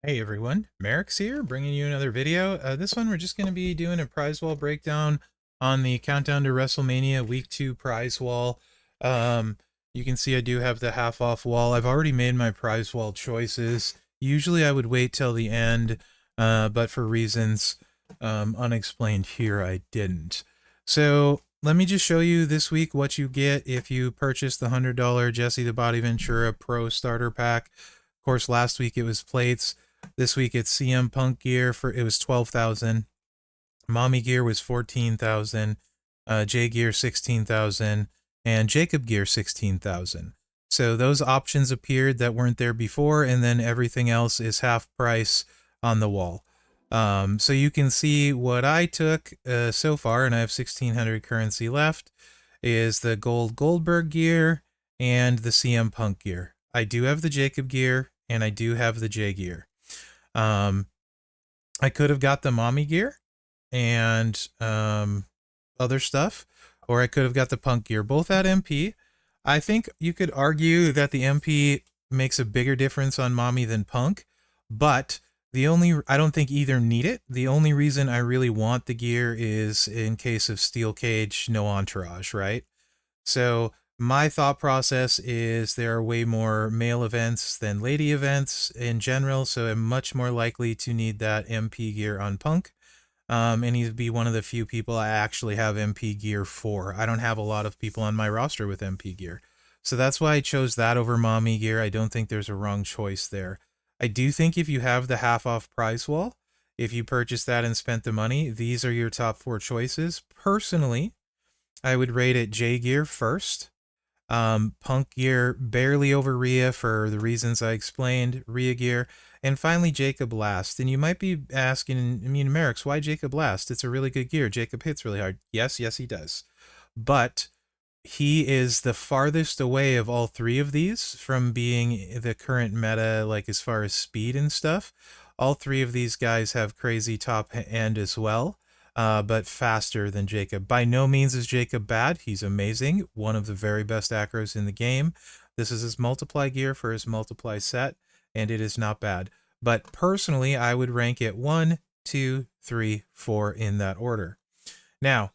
Hey everyone, Mherex here, bringing you another video. This one we're just going to be doing a prize wall breakdown on the Countdown to WrestleMania Week 2 prize wall. You can see I do have the half off wall. I've already made my prize wall choices. Usually I would wait till the end, but for reasons unexplained here, I didn't. So let me just show you this week what you get if you purchase the $100 Jesse the Body Ventura Pro Starter Pack. Of course, last week it was plates. This week it's CM Punk gear it was 12,000. Mommy gear was 14,000. J gear 16,000, and Jacob gear 16,000. So those options appeared that weren't there before, and then everything else is half price on the wall. So you can see what I took so far, and I have 1,600 currency left, is the gold Goldberg gear and the CM Punk gear. I do have the Jacob gear, and I do have the J gear. I could have got the mommy gear and other stuff, or I could have got the Punk gear, both at MP. I think you could argue that the MP makes a bigger difference on mommy than Punk, but I don't think either need it. The only reason I really want the gear is in case of steel cage, no entourage, right? So my thought process is there are way more male events than lady events in general, so I'm much more likely to need that MP gear on Punk. And he'd be one of the few people I actually have MP gear for. I don't have a lot of people on my roster with MP gear. So that's why I chose that over mommy gear. I don't think there's a wrong choice there. I do think if you have the half off prize wall, if you purchased that and spent the money, these are your top 4 choices. Personally, I would rate it J gear first. Punk gear barely over Rhea for the reasons I explained, Rhea gear, and finally Jacob last. And you might be asking, Mherex, why Jacob last? It's a really good gear. Jacob hits really hard. Yes, he does. But he is the farthest away of all 3 of these from being the current meta, like as far as speed and stuff. All 3 of these guys have crazy top end as well. But faster than Jacob. By no means is Jacob bad. He's amazing. One of the very best acros in the game. This is his multiply gear for his multiply set, and it is not bad. But personally, I would rank it 1, 2, 3, 4 in that order. Now,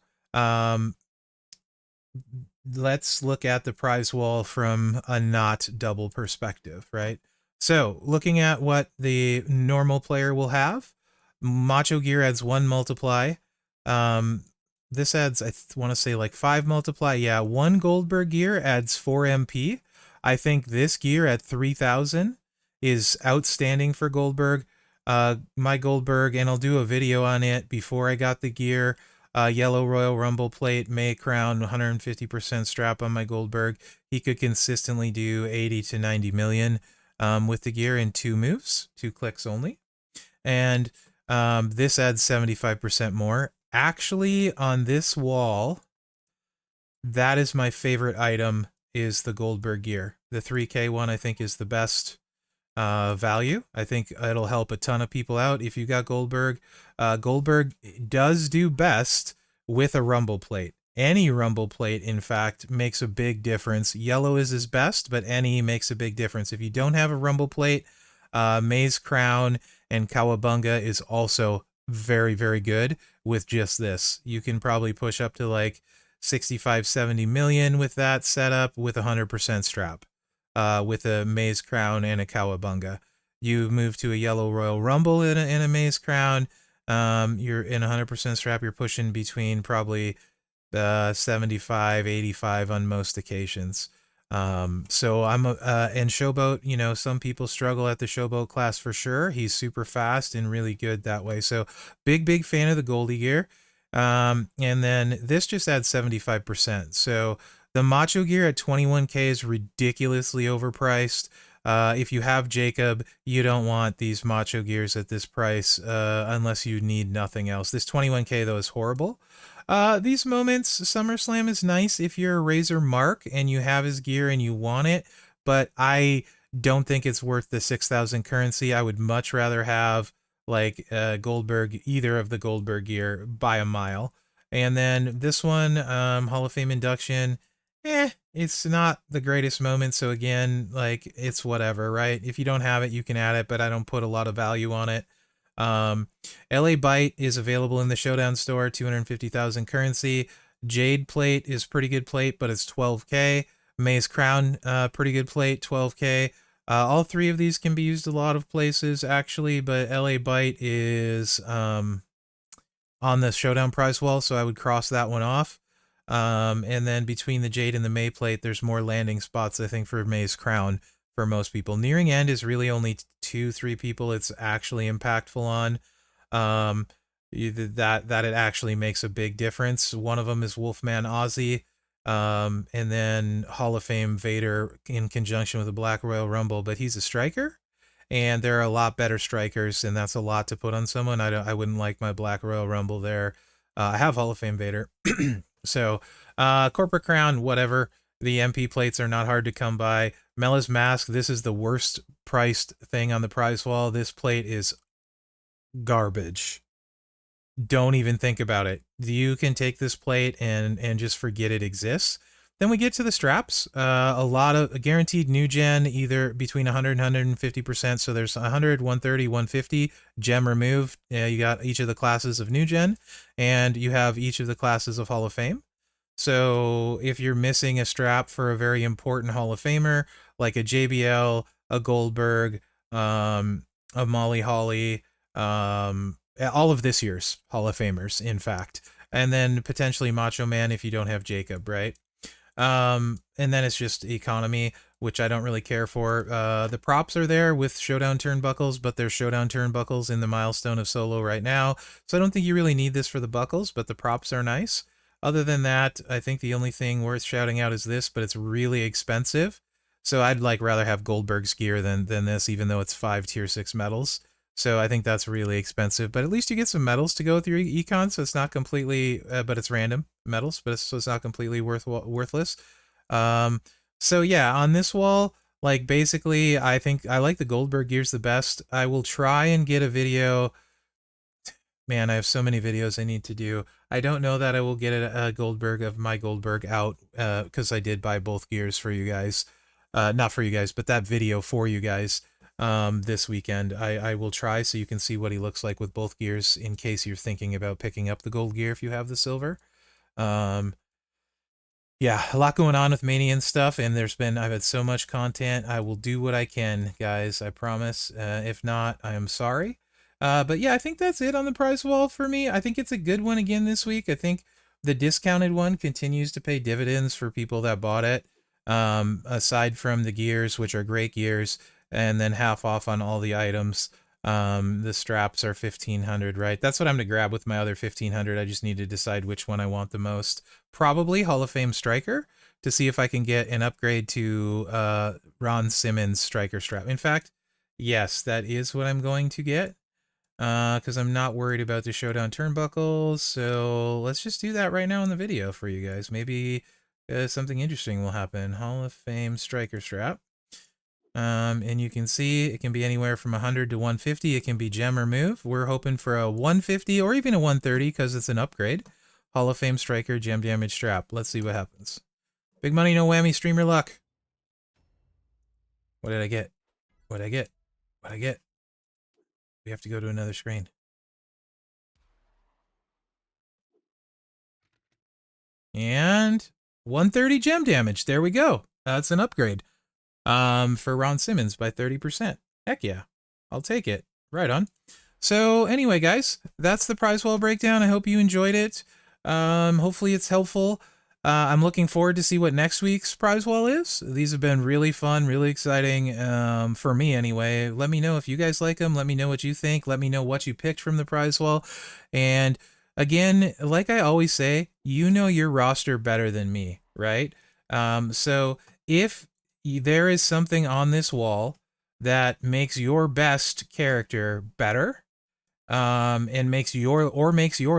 let's look at the prize wall from a not double perspective, right? So, looking at what the normal player will have, Macho Gear adds 1 multiply. This adds, I want to say like 5 multiply. Yeah, 1 Goldberg gear adds 4 MP. I think this gear at 3,000 is outstanding for Goldberg. My Goldberg, and I'll do a video on it before I got the gear. Yellow Royal Rumble plate, May crown, 150% strap on my Goldberg. He could consistently do 80 to 90 million with the gear in 2 moves, 2 clicks only. And this adds 75% more. Actually, on this wall, that is my favorite item, is the Goldberg gear. The 3K one I think is the best value. I think it'll help a ton of people out if you got Goldberg. Goldberg does do best with a rumble plate. Any rumble plate, in fact, makes a big difference. Yellow is his best, but any makes a big difference. If you don't have a rumble plate, May's crown and Cowabunga is also very, very good with just this. You can probably push up to like 65, 70 million with that setup with 100% strap. With a May's crown and a Cowabunga. You move to a Yellow Royal Rumble in a May's crown. You're in 100% strap. You're pushing between probably 75, 85 on most occasions. So I'm and Showboat, you know, some people struggle at the Showboat class for sure. He's super fast and really good that way. So big fan of the Goldie gear. And then this just adds 75%. So the Macho gear at 21K is ridiculously overpriced. If you have Jacob, you don't want these Macho gears at this price unless you need nothing else. This 21K, though, is horrible. These moments, SummerSlam is nice if you're a Razor Mark and you have his gear and you want it, but I don't think it's worth the 6,000 currency. I would much rather have like Goldberg, either of the Goldberg gear by a mile. And then this one, Hall of Fame induction, It's not the greatest moment. So again, like it's whatever, right? If you don't have it, you can add it, but I don't put a lot of value on it. Um, LA Byte is available in the Showdown store, 250,000 currency. Jade plate is pretty good plate, but it's 12K. Maze Crown, pretty good plate, 12K. All three of these can be used a lot of places actually, but LA Byte is on the Showdown prize wall, so I would cross that one off. And then between the Jade and the May plate, there's more landing spots, I think, for May's Crown for most people. Nearing End is really only 2-3 people it's actually impactful on. That it actually makes a big difference. One of them is Wolfman Ozzy, and then Hall of Fame Vader in conjunction with the Black Royal Rumble, but he's a striker. And there are a lot better strikers, and that's a lot to put on someone. I wouldn't like my Black Royal Rumble there. I have Hall of Fame Vader. So, Corporate Crown, whatever. The MP plates are not hard to come by. Mela's Mask, this is the worst priced thing on the prize wall. This plate is garbage. Don't even think about it. You can take this plate and just forget it exists. Then we get to the straps. A lot of guaranteed new gen, either between 100 and 150%. So there's 100, 130, 150 gem removed. You got each of the classes of new gen, and you have each of the classes of Hall of Fame. So if you're missing a strap for a very important Hall of Famer, like a JBL, a Goldberg, a Molly Holly, all of this year's Hall of Famers, in fact, and then potentially Macho Man if you don't have Jacob, right? And then it's just economy, which I don't really care for. The props are there with Showdown turnbuckles, but there's Showdown turnbuckles in the milestone of Solo right now. So I don't think you really need this for the buckles, but the props are nice. Other than that, I think the only thing worth shouting out is this, but it's really expensive. So I'd like rather have Goldberg's gear than this, even though it's 5 tier 6 medals. So I think that's really expensive, but at least you get some medals to go with your econ, so it's not completely, but it's random medals, but so it's not completely worthless. So yeah, on this wall, like basically, I think I like the Goldberg gears the best. I will try and get a video. Man, I have so many videos I need to do. I don't know that I will get a Goldberg of my Goldberg out, because I did buy both gears for you guys. Not for you guys, but that video for you guys. This weekend. I will try so you can see what he looks like with both gears in case you're thinking about picking up the gold gear if you have the silver. Yeah, a lot going on with Mania and stuff, and I've had so much content. I will do what I can, guys, I promise. If not, I am sorry. But yeah, I think that's it on the prize wall for me. I think it's a good one again this week. I think the discounted one continues to pay dividends for people that bought it. Aside from the gears, which are great gears, and then half off on all the items. The straps are 1,500, right? That's what I'm going to grab with my other 1,500. I just need to decide which one I want the most. Probably Hall of Fame Striker to see if I can get an upgrade to Ron Simmons Striker strap. In fact, yes, that is what I'm going to get because I'm not worried about the Showdown turnbuckles. So let's just do that right now in the video for you guys. Maybe something interesting will happen. Hall of Fame Striker strap. And you can see it can be anywhere from 100 to 150. It can be gem or move. We're hoping for a 150 or even a 130 because it's an upgrade. Hall of Fame Striker gem damage strap. Let's see what happens. Big money, no whammy, streamer luck. What did I get? What did I get? What did I get? We have to go to another screen. And 130 gem damage. There we go. That's an upgrade. For Ron Simmons by 30%. Heck yeah. I'll take it. Right on. So anyway, guys, that's the prize wall breakdown. I hope you enjoyed it. Hopefully it's helpful. I'm looking forward to see what next week's prize wall is. These have been really fun, really exciting, for me anyway. Let me know if you guys like them. Let me know what you think. Let me know what you picked from the prize wall. And again, like I always say, you know your roster better than me, right? So if there is something on this wall that makes your best character better, and makes your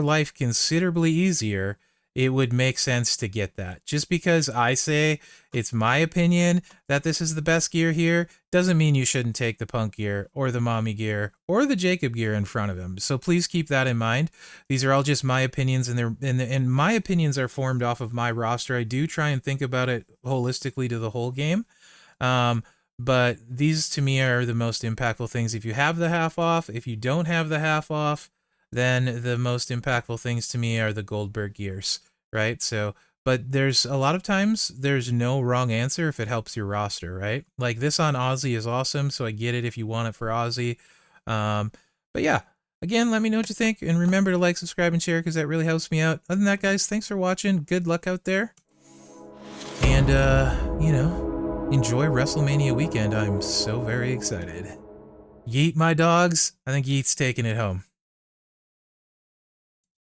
life considerably easier, it would make sense to get that. Just because I say it's my opinion that this is the best gear here doesn't mean you shouldn't take the Punk gear or the Mommy gear or the Jacob gear in front of him. So please keep that in mind. These are all just my opinions, and my opinions are formed off of my roster. I do try and think about it holistically to the whole game. But these to me are the most impactful things. If you have the half off, if you don't have the half off, then the most impactful things to me are the Goldberg gears, right? So, but there's a lot of times there's no wrong answer if it helps your roster, right? Like this on Aussie is awesome, so I get it if you want it for Aussie. But yeah, again, let me know what you think, and remember to like, subscribe, and share because that really helps me out. Other than that, guys, thanks for watching. Good luck out there, and you know, enjoy WrestleMania weekend. I'm so very excited. Yeet, my dogs. I think Yeet's taking it home.